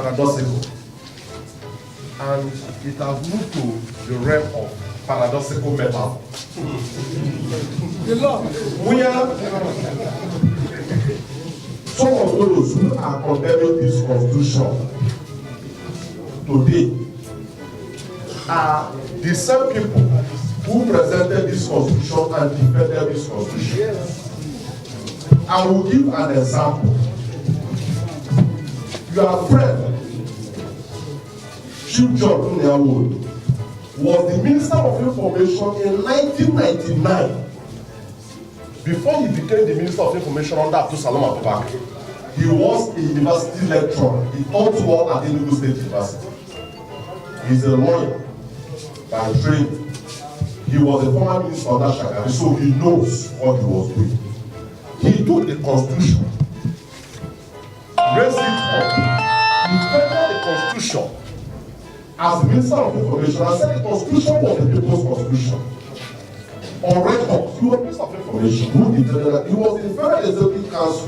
paradoxical. And it has moved to the realm of paradoxical metaphor. Where some of those who are condemning this constitution today are the same people who presented this constitution and defended this constitution. I will give an example. Your friend, Chief John Unyawood, was the Minister of Information in 1999. Before he became the Minister of Information under Abdul Salam Abubakar, he was a university lecturer. He taught law at Enugu State University. He's a lawyer by training. He was a former minister under Shagari, so he knows what he was doing. He took the constitution, raised it up, defended the constitution as the Minister of Information and said the constitution was the people's constitution. On record, he was Minister of Information who defended that. He was in the Federal Executive Council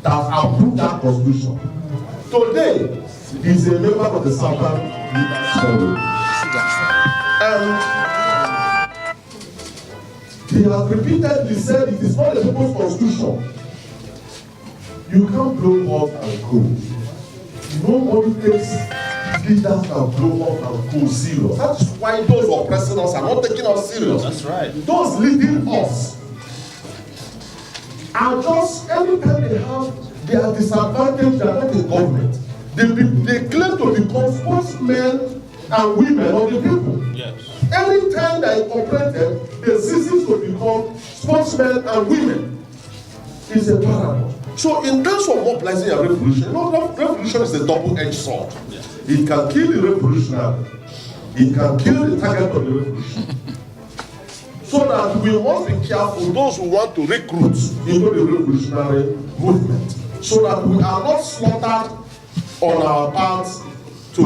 that approved that constitution. Today, he is a member of the Southern Leaders. He has repeatedly said it is not a people's constitution. You can't blow hot and cool. Nobody takes leaders that blow hot and cool serious. That's why those oppressing us are not taking us serious. That's right. Those leading us are just, every time they have their disadvantage, they are not in government. They claim to become spokesmen and women of the people. Yes. Every time they operate them, they cease to become spokesmen and women. It's a paradox. So in terms of mobilizing a revolution, you know, revolution is a double-edged sword. Yes. It can kill the revolutionary. It can kill the target of the revolution. So that we must be careful, those who want to recruit into the revolutionary movement, so that we are not slaughtered on our path to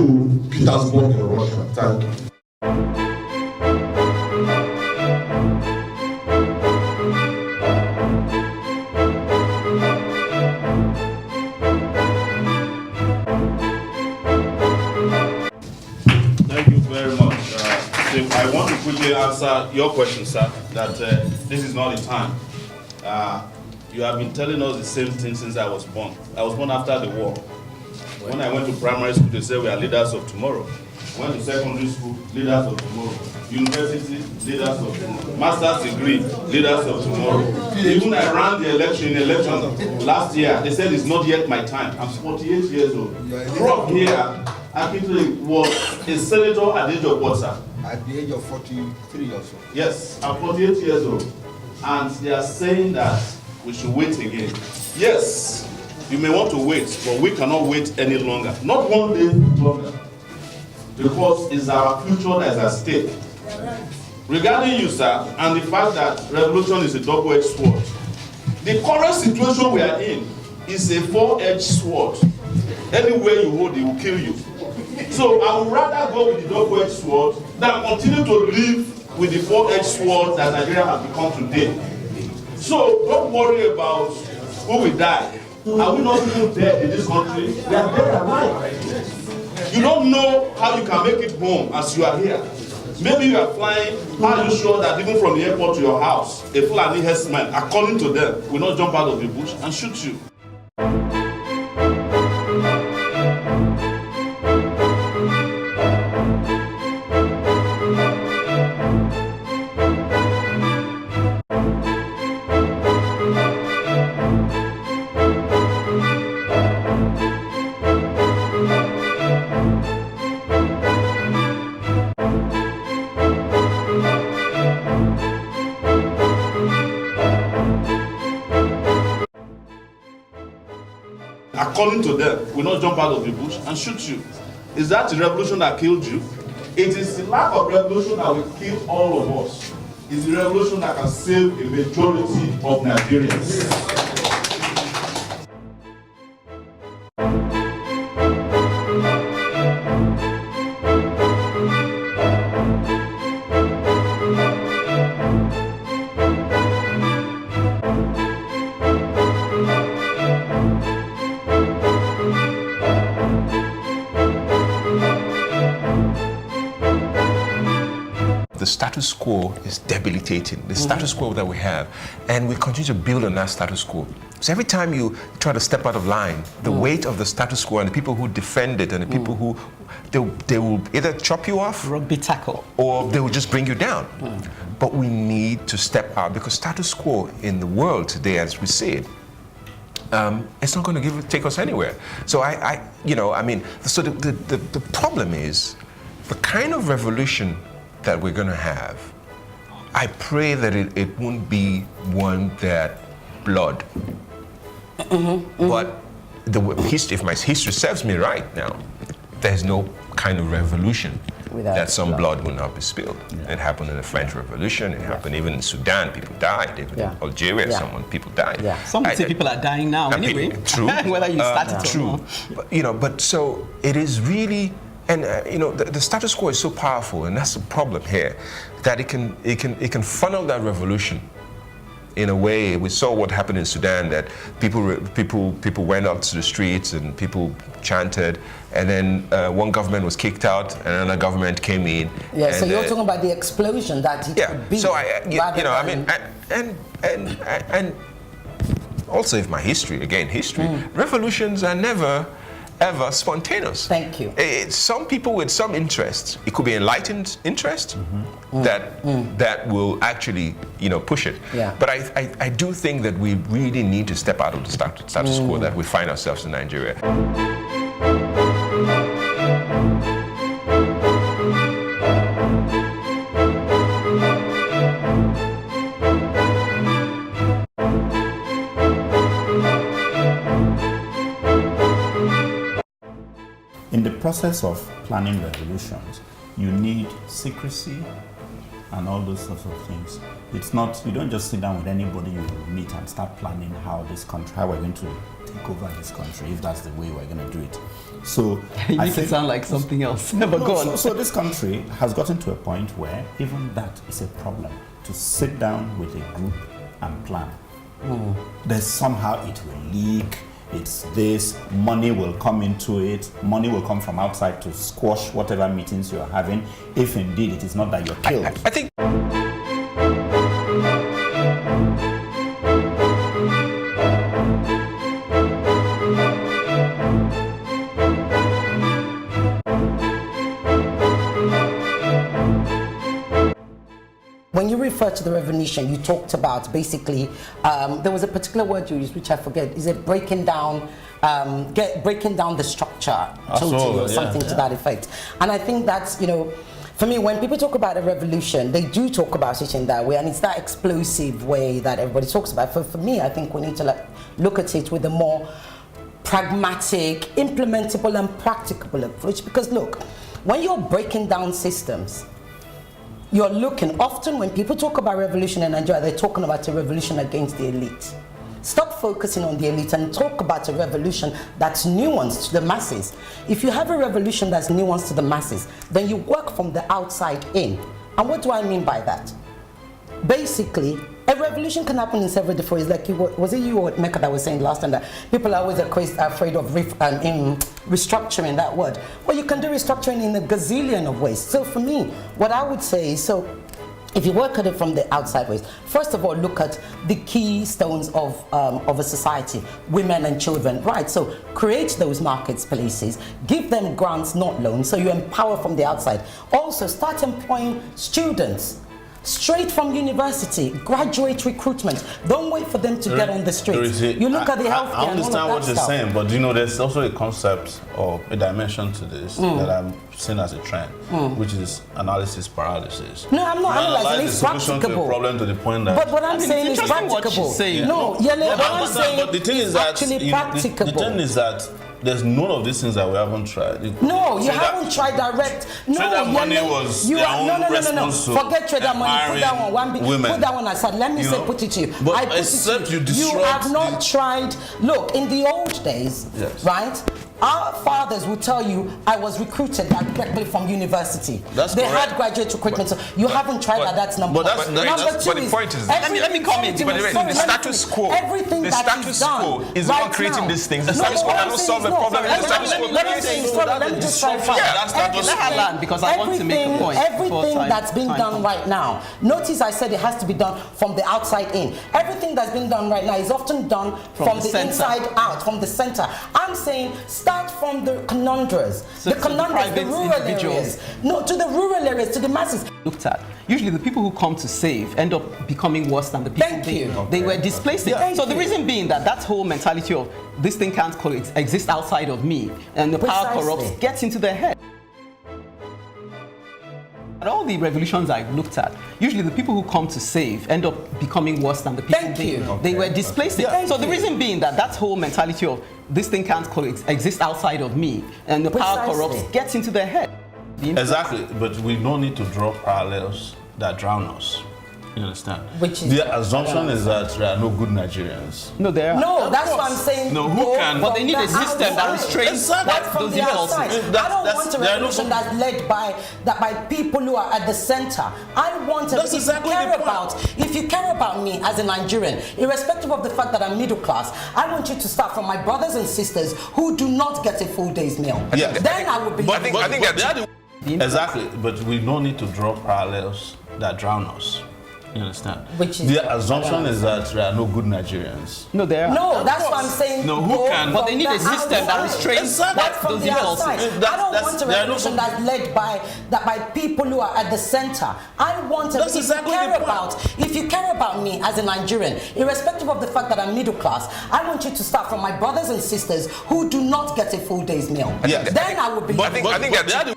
Petersburg in Russia. Thank you. Thank you very much. I want to quickly answer your question, sir, that this is not the time. You have been telling us the same thing since I was born. I was born after the war. When I went to primary school, they said we are leaders of tomorrow. Went to secondary school, leaders of tomorrow. University, leaders of tomorrow. Master's degree, leaders of tomorrow. Even I ran the election last year. They said it's not yet my time. I'm 48 years old. From here, actually was a senator at the age of what, sir? At the age of 43 or so. Yes, I'm 48 years old. And they are saying that we should wait again. Yes, you may want to wait, but we cannot wait any longer. Not one day longer. Because it's our future that is at stake. Regarding you, sir, and the fact that revolution is a double-edged sword, the current situation we are in is a four-edged sword. Anywhere you hold it will kill you. So I would rather go with the double-edged sword than continue to live with the four-edged sword that Nigeria has become today. So don't worry about who will die. Are we not even dead in this country? We are dead alive. You don't know how you can make it home as you are here. Maybe you are flying. How are you sure that even from the airport to your house, a Fulani herdsman, according to them, will not jump out of the bush and shoot you? According to them, will not jump out of the bush and shoot you. Is that the revolution that killed you? It is the lack of revolution that will kill all of us. It's the revolution that can save a majority of Nigerians. status quo is debilitating, the status quo that we have, and we continue to build on that status quo. So every time you try to step out of line, the weight of the status quo and the people who defend it and the people who, they will either chop you off, rugby tackle, or they will just bring you down. But we need to step out, because status quo in the world today, as we see it, it's not going to take us anywhere. So so the problem is the kind of revolution that we're going to have. I pray that it won't be one that blood. But if my history serves me right now, there's no kind of revolution that some blood will not be spilled. It happened in the French Revolution. It happened even in Sudan. People died. Even in Algeria, people died. Some say people are dying now anyway. True. Whether you started true. or not. But so it is really, and the status quo is so powerful, and that's the problem here, that it can funnel that revolution. In a way, we saw what happened in Sudan, that people went out to the streets and people chanted, and then one government was kicked out and another government came in. Yeah, so you're talking about the explosion that it could be. So and also, if my history, revolutions are never ever spontaneous. Thank you. Some people with some interest, it could be enlightened interest, that will actually, push it. Yeah. But I do think that we really need to step out of the status quo that we find ourselves in Nigeria. In the process of planning revolutions, you need secrecy and all those sorts of things. It's not, you don't just sit down with anybody you meet and start planning how we're going to take over this country, if that's the way we're going to do it. So you make it sound like something else. Never go on. So this country has gotten to a point where even that is a problem, to sit down with a group and plan. There's somehow it will leak. It's this, money will come into it, money will come from outside to squash whatever meetings you're having, if indeed it is not that you're killed. I think when you refer to the revolution, you talked about basically, there was a particular word you used, which I forget. Is it breaking down the structure totally, or something to that effect? And I think that's, for me, when people talk about a revolution, they do talk about it in that way, and it's that explosive way that everybody talks about. For me, I think we need to look at it with a more pragmatic, implementable, and practicable approach. Because look, when you're breaking down systems, you're looking, often when people talk about revolution in Nigeria, they're talking about a revolution against the elite. Stop focusing on the elite and talk about a revolution that's nuanced to the masses. If you have a revolution that's nuanced to the masses, then you work from the outside in. And what do I mean by that? Basically, a revolution can happen in several different ways. Like, was it you or Mecca that was saying last time that people are always afraid of restructuring, that word? Well, you can do restructuring in a gazillion of ways. So for me, what I would say is, if you work at it from the outside ways, first of all, look at the keystones of a society, women and children, right? So create those marketplaces, give them grants, not loans, so you empower from the outside. Also, start employing students. Straight from university, graduate recruitment. Don't wait for them to get on the streets. You look at the healthcare. I understand what you're saying, but there's also a concept or a dimension to this that I'm seeing as a trend, which is analysis paralysis. No, I'm not analyzing. It's practicable. To the problem to the point that. But what I'm saying is practicable. No, Yele, what I'm saying but the thing is that actually practicable. The thing is that there's none of these things that we haven't tried. No, you haven't tried direct. No, Trader money was their own response to forget trader money. Put that women. Put that one aside. Let me put it to you. But except you disrupt. You have not tried. Look, in the old days, right? Our fathers will tell you, I was recruited directly from university. That's they correct. had graduate recruitment. So you haven't tried that. That's number but one. that's- Number two but the point is- Let me comment. everything- But the sorry, let me status finish. quo- Everything the that status is done quo is the one right creating now. these things. The No, status but quo what I'm cannot saying solve is the no. problem. Let The me- status let quo me- let me creates say it. sorry, let me just clarify. Yeah, that's status Let her land, because I want to make a point. Everything before that's been time done comes. right now, notice I said it has to be done from the outside in. Everything that's been done right now is often done from the the center. inside out, from the center. I'm saying start from the conundrums, So the to the conundrums, the private rural individuals. areas. No, to the rural areas, to the masses. Looked at. Usually the people who come to save end up becoming worse than the people Thank they, you. they were displacing. Thank So the you. reason being that whole mentality of this thing can't exist outside of me and the power Precisely. corrupts gets into their head. At all the revolutions I've looked at, usually the people who come to save end up becoming worse than the people Thank they, you. they were displacing. Thank So the you. reason being that whole mentality of this thing can't exist outside of me and the power Precisely. corrupts gets into their head. Exactly, but we don't need to draw parallels that drown us. You understand? Which is- the assumption is that there are no good Nigerians. No, there are. No, that's what I'm saying. No, who Go can- But they from need a the system that outside. restrains Exactly. That's from those the impulses. outside. That's- I don't that's- want a there are no revolution com- that's led by people who are at the center. I want That's if exactly you care the point. if you care about me as a Nigerian, irrespective of the fact that I'm middle class, I want you to start from my brothers and sisters who do not get a full day's meal. Yeah. Then I would believe. But I think But that- they are the- exactly, but we don't need to draw parallels that drown us. You understand? Which is- the assumption is that there are no good Nigerians. No, there are. No, that's what I'm saying. No, who Go can- But they from need a the system that outside. restrains Exactly. That's from those the impulses. outside. That's- I don't that's- want a there are no revolution com- that's led by people who are at the center. I want That's if exactly you care the point. if you care about me as a Nigerian, irrespective of the fact that I'm middle class, I want you to start from my brothers and sisters who do not get a full day's meal. Yeah. Then I would believe. But I think But that they are the-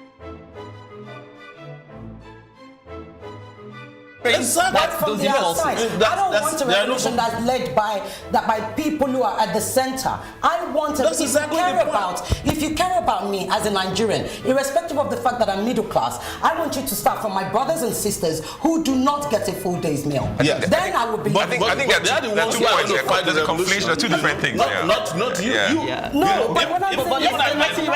Exactly. That's from those the impulses. outside. That's- I don't that's- want a there are no revolution com- that's led by people who are at the center. I want That's exactly the point. if you care about me as a Nigerian, irrespective of the fact that I'm middle class, I want you to start from my brothers and sisters who do not get a full day's meal. Yeah. Then I would believe. But I think But they are the there are ones two who are points going here. to fight There's the a conflation. There are two different things. Not, yeah. not you. Yeah. You. No, but what I'm If- saying even is I-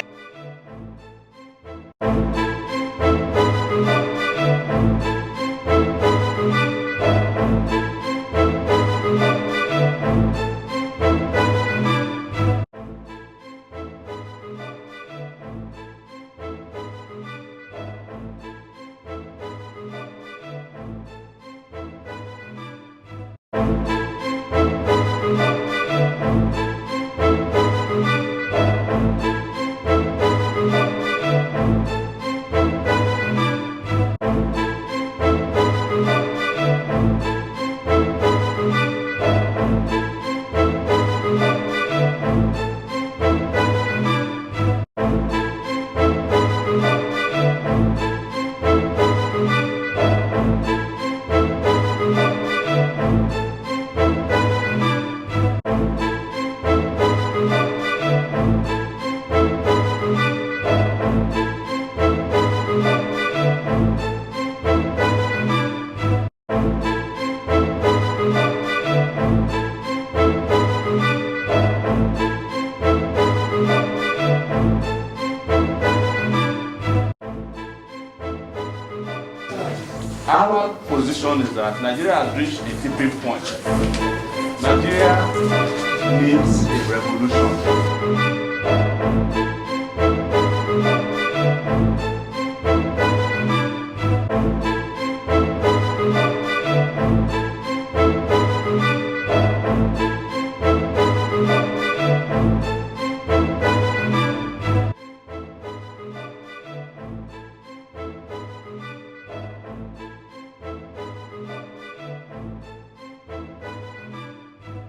Our position is that Nigeria has reached the tipping point. Nigeria needs a revolution.